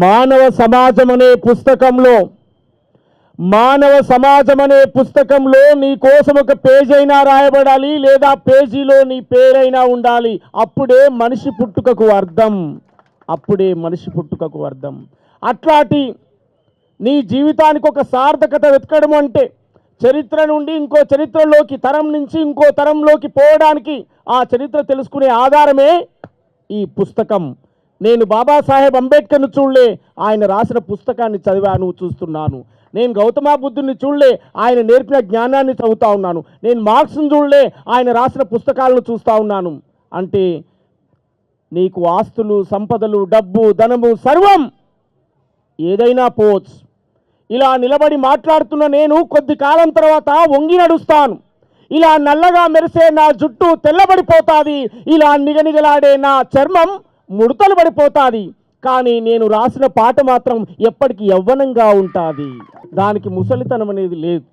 మానవ సమాజం అనే పుస్తకంలో నీ కోసం ఒక పేజీ అయినా రాయబడాలి, లేదా పేజీలో నీ పేరైనా ఉండాలి. అప్పుడే మనిషి పుట్టుకకు అర్థం. అట్లాంటి నీ జీవితానికి ఒక సార్థకత వెతకడం అంటే చరిత్ర నుండి ఇంకో చరిత్రలోకి, తరం నుంచి ఇంకో తరంలోకి పోవడానికి ఆ చరిత్ర తెలుసుకునే ఆధారమే ఈ పుస్తకం. నేను బాబాసాహెబ్ అంబేద్కర్ను చూడలే, ఆయన రాసిన పుస్తకాన్ని చదివాను, చూస్తున్నాను. నేను గౌతమ బుద్ధుని చూడలే, ఆయన నేర్పిన జ్ఞానాన్ని చదువుతా ఉన్నాను. నేను మార్క్స్ను చూడలే, ఆయన రాసిన పుస్తకాలను చూస్తూ ఉన్నాను. అంటే నీకు ఆస్తులు, సంపదలు, డబ్బు, ధనము సర్వం ఏదైనా పోవచ్చు. ఇలా నిలబడి మాట్లాడుతున్న నేను కొద్ది కాలం తర్వాత వంగి నడుస్తాను. ఇలా నల్లగా మెరిసే నా జుట్టు తెల్లబడిపోతుంది, ఇలా నిగనిగలాడే నా చర్మం ముడతలు పడిపోతుంది. కానీ నేను రాసిన పాట మాత్రం ఎప్పటికీ యవ్వనంగా ఉంటుంది. దానికి ముసలితనం అనేది లేదు.